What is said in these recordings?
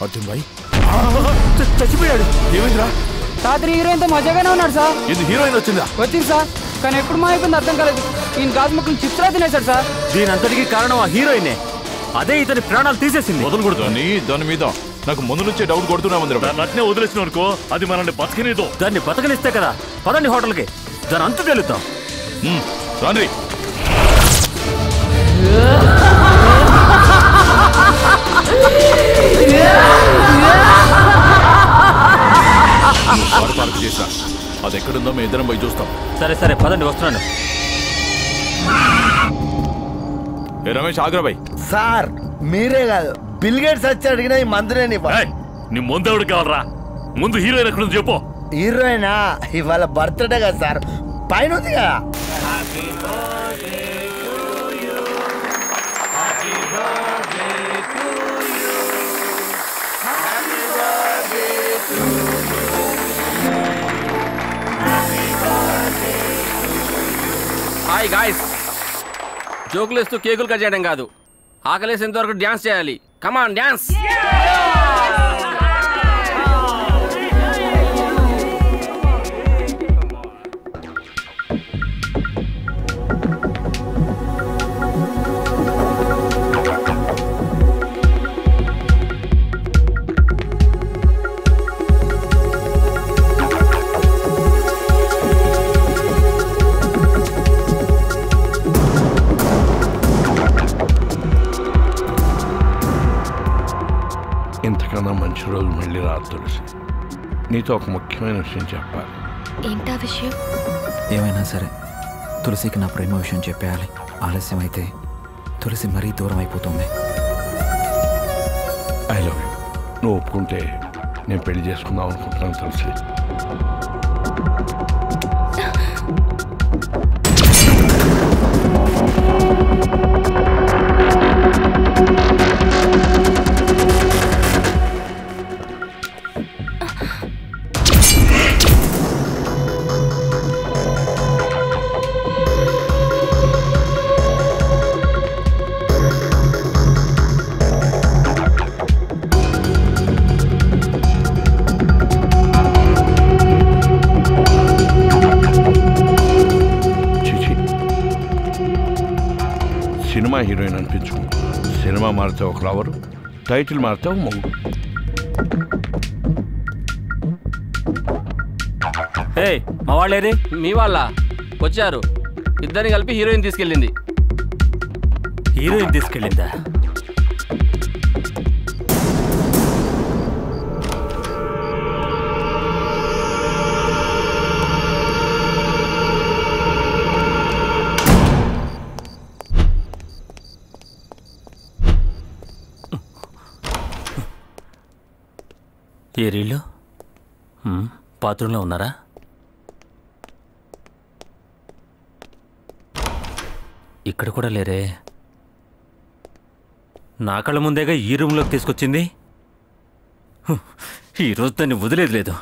అర్జున్ భాయ్ చచ్చిపోయాడు. ఏమైందిరా? రాత్రి హీరోయిన్ తో మజాగానే ఉన్నాడు సార్. ఇది హీరోయిన్ వచ్చిందా? వచ్చింది సార్, కానీ ఎప్పుడు మా అయిపోయింది అర్థం కాలేదు. ఈయన గాజు ముక్కలు చిప్స్లా తినేశాడు సార్. దీని అంతటికి కారణం ఆ హీరోయినే. అదే ఇతని ప్రాణాలు తీసేసింది. వదలకూడదు దాని మీద. నాకు ముందు నుంచే డౌట్ కొడుతున్నామందరూ. నన్నే వదిలేసిన అనుకో, అది మనల్ని బతకనేదో. దాన్ని బతకనిస్తే కదా పదండి హోటల్కి, దాని అంతు తెలుద్దాం. రండి. పార్క్ చేసా, అది ఎక్కడుందో మేము ఇద్దరం పోయి చూస్తాం. సరే సరే పదండి, వస్తున్నాను. రమేష్ ఆగ్రాబాయ్ సార్, మీరే కాదు బిల్ గేట్స్ వచ్చి అడిగిన ఈ మందునే నీ ముందు ఎవడు కావాలరా? ముందు హీరోయిన్ ఎక్కడ చెప్పు. హీరోయినా? ఇవాళ బర్త్డే కదా సార్, పైన ఉంది కదా. హాయ్ గాయ్స్, జోకులు వేస్తూ కేకులు కట్ చేయడం కాదు, ఆకలేసేంత వరకు డ్యాన్స్ చేయాలి. కమాన్ డ్యాన్స్. ఇంతకన్నా మంచి రోజు మళ్ళీ రాదు తులసి. నీతో ఒక ముఖ్యమైన విషయం చెప్పాలి. ఏంటా విషయం? ఏమైనా సరే తులసికి నా ప్రేమ విషయం చెప్పేయాలి. ఆలస్యం అయితే తులసి మరీ దూరం అయిపోతుంది. I love you. నువ్వు ఒప్పుకుంటే నేను పెళ్లి చేసుకుందాం అనుకుంటున్నాను తులసి. సినిమా హీరోయిన్ అనిపించుకో. సినిమా మారితే ఒక లవరు, టైటిల్ మారితే ఒక మొగుడు. మా వాళ్ళేది? మీ వాళ్ళ వచ్చారు, ఇద్దరిని కలిపి హీరోయిన్ తీసుకెళ్ళింది. హీరోయిన్ తీసుకెళ్ళిందా? ఏ రీళ్ళు? బాత్రూంలో ఉన్నారా? ఇక్కడ కూడా లేరే. నా కళ్ళ ముందేగా ఈ రూమ్లోకి తీసుకొచ్చింది. ఈరోజు దాన్ని వదిలేదు లేదు.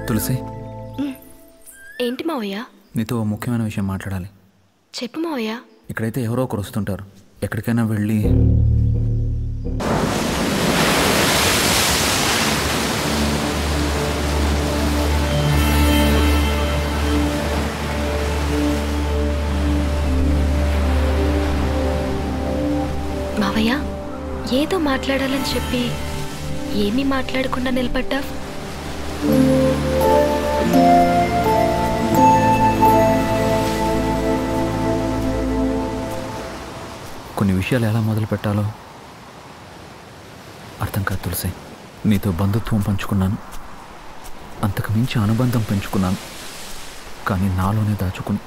తులసి, ఏంటి మావయ్య? నీతో ఓ ముఖ్యమైన విషయం మాట్లాడాలి. చెప్పు మావయ్య. ఇక్కడైతే ఎవరో ఒకరు వస్తుంటారు. ఎక్కడికైనా వెళ్ళి మావయ్య, ఏదో మాట్లాడాలని చెప్పి ఏమీ మాట్లాడకుండా నిలబడ్డావు. కొన్ని విషయాలు ఎలా మొదలు పెట్టాలో అర్థం కాదు తులసి. నీతో బంధుత్వం పంచుకున్నాను, అంతకు మించి అనుబంధం పెంచుకున్నాను. కానీ నాలోనే దాచుకుని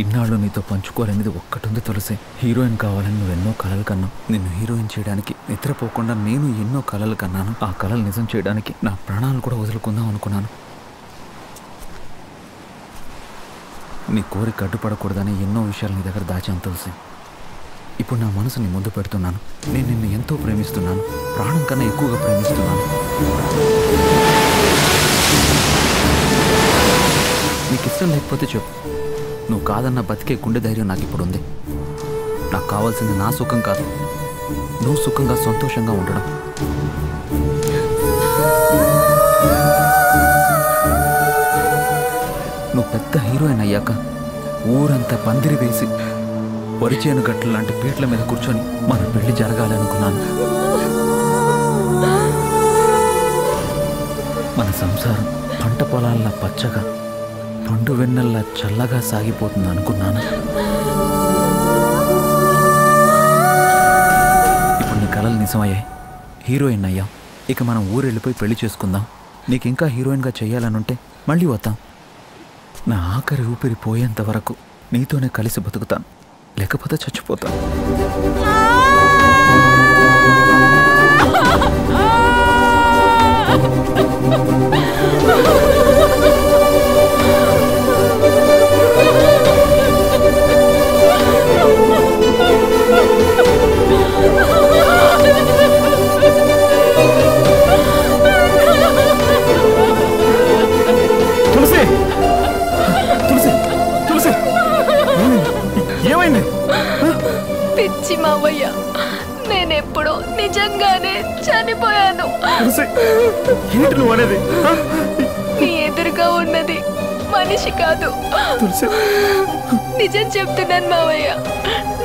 ఇన్నాళ్ళు నీతో పంచుకోవాలనేది ఒక్కటుంది తులసి. హీరోయిన్ కావాలని నువ్వు ఎన్నో కలలు కన్నావు. నిన్ను హీరోయిన్ చేయడానికి నిద్రపోకుండా నేను ఎన్నో కలలు కన్నాను. ఆ కలలు నిజం చేయడానికి నా ప్రాణాలు కూడా వదులుకుందాం అనుకున్నాను. నీ కోరిక అడ్డుపడకూడదని ఎన్నో విషయాలు నీ దగ్గర దాచాను తులసి. ఇప్పుడు నా మనసుని ముందు పెడుతున్నాను. నేను నిన్ను ఎంతో ప్రేమిస్తున్నాను, ప్రాణం కన్నా ఎక్కువగా ప్రేమిస్తున్నాను. నీకు ఇష్టం లేకపోతే చెప్పు. నువ్వు కాదన్న బతికే గుండె ధైర్యం నాకు ఇప్పుడు ఉంది. నాకు కావాల్సింది నా సుఖం కాదు, నువ్వు సుఖంగా సంతోషంగా ఉండడం. నువ్వు పెద్ద హీరోయిన్ అయ్యాక ఊరంతా పందిరి వేసి వరిచేను గట్ల లాంటి పీట్ల మీద కూర్చొని మన పెళ్లి జరగాలనుకున్నాను. మన సంసారం పంట పొలాల్లా పచ్చగా, పండు వెన్నెల్లా చల్లగా సాగిపోతుంది అనుకున్నాను. ఇప్పుడు నీ కలలు నిజమయ్యాయి, హీరోయిన్ అయ్యాం. ఇక మనం ఊరెళ్ళిపోయి పెళ్లి చేసుకుందాం. నీకు ఇంకా హీరోయిన్గా చేయాలనుంటే మళ్ళీ వద్దాం. నా ఆఖరి ఊపిరి పోయేంత వరకు నీతోనే కలిసి బతుకుతాను, లేకపోతే చచ్చిపోతాను. తులసి, తులసి, తులసి, ఏమైంది? పిచ్చి మావయ్య, నేనెప్పుడో నిజంగానే చనిపోయాను. ఏంటి నువ్వు అనేది? నీ ఎదురుగా ఉన్నది మనిషి కాదు. నిజం చెప్తున్నాను మావయ్య,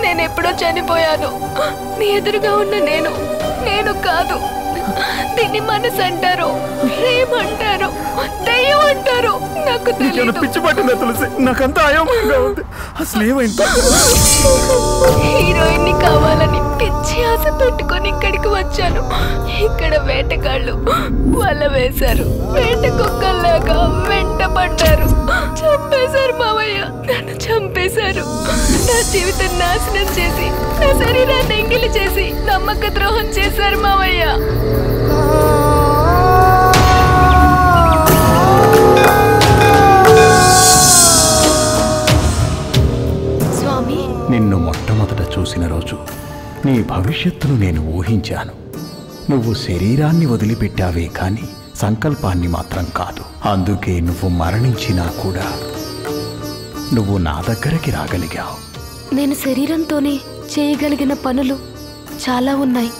నేనెప్పుడో చనిపోయాను. నీ ఎదురుగా ఉన్న నేను కాదు. దీన్ని మనసు అంటారు, ప్రేమ అంటారు, దయ్యం అంటారు. నాకు తెలియదు. పిచ్చి పట్టిందా తులసి? నాకంతా అయోమయంగా ఉంది. అసలు ఏమైంది? హీరోయిన్ ని కావాలని పిచ్చి ఆశ పెట్టుకొని ఇక్కడికి వచ్చాను. ఇక్కడ వేటగాళ్ళు వల వేశారు, వేట కుక్కల్లాగా వెంట పడ్డారు, చంపేశారు మావయ్య. నన్ను చంపేశారు. నా జీవితం నాశనం చేసి, నా శరీరాన్ని ఎంగిలి చేసి నమ్మక ద్రోహం చేశారు మావయ్య. స్వామి, నిన్ను మొట్టమొదట చూసిన రోజు నీ భవిష్యత్తును నేను ఊహించాను. నువ్వు శరీరాన్ని వదిలిపెట్టావే కానీ సంకల్పాన్ని మాత్రం కాదు. అందుకే నువ్వు మరణించినా కూడా నువ్వు నా దగ్గరికి రాగలిగావు. నేను శరీరంతోనే చేయగలిగిన పనులు చాలా ఉన్నాయి.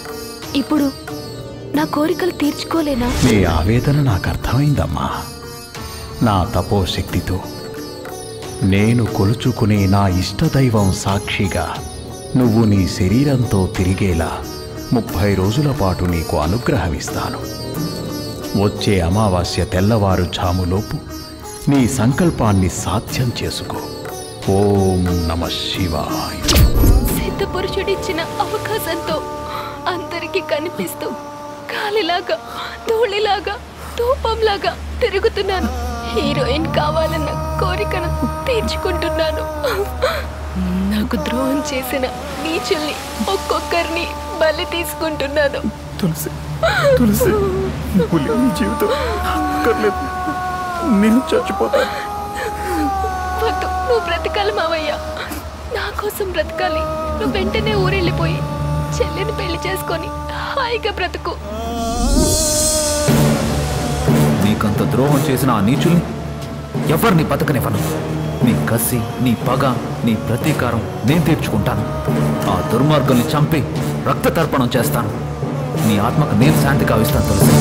ఇప్పుడు నా కోరికలు తీర్చుకోలేనా? నీ ఆవేదన నాకు అర్థమైందమ్మా. నా తపోశక్తితో నేను కొలుచుకునే నా ఇష్టదైవం సాక్షిగా నువ్వు నీ శరీరంతో తిరిగేలా 30 రోజుల పాటు నీకు అనుగ్రహమిస్తాను. వచ్చే అమావాస్య తెల్లవారుజాములోపు నీ సంకల్పాన్ని సాధ్యం చేసుకో. ఓం నమః శివాయ. సిద్ధపురుషుడిచ్చిన అవకాశంతో అందరికీ కనిపిస్తూ గాలిలాగా, ధూళిలాగా, ధూపంలాగా తిరుగుతున్నాను. హీరోయిన్ కావాలన్న కోరికను తీర్చుకుంటున్నాను. నాకు ద్రోహం చేసిన నీచుల్ని ఒక్కొక్కరిని బలి తీసుకుంటున్నాను. తులసి తులసి, నువ్వు లేని జీవితం అక్కర్లేదు. నేను చచ్చిపోతాను. వద్దు, నువ్వు బ్రతకాలి మావయ్య. నా కోసం బ్రతకాలి. నువ్వు వెంటనే ఊరెళ్ళిపోయి చెల్లిని పెళ్లి చేసుకొని హాయిగా బ్రతుకు. నీకంత ద్రోహం చేసిన ఆ నీచుల్ని ఎవరిని బతకనివ్వను. నీ కసి, నీ పగ, నీ ప్రతీకారం నేను తీర్చుకుంటాను. ఆ దుర్మార్గుల్ని చంపి రక్త తర్పణం చేస్తాను. నీ ఆత్మకు నేను శాంతి కావిస్తాను తులసి.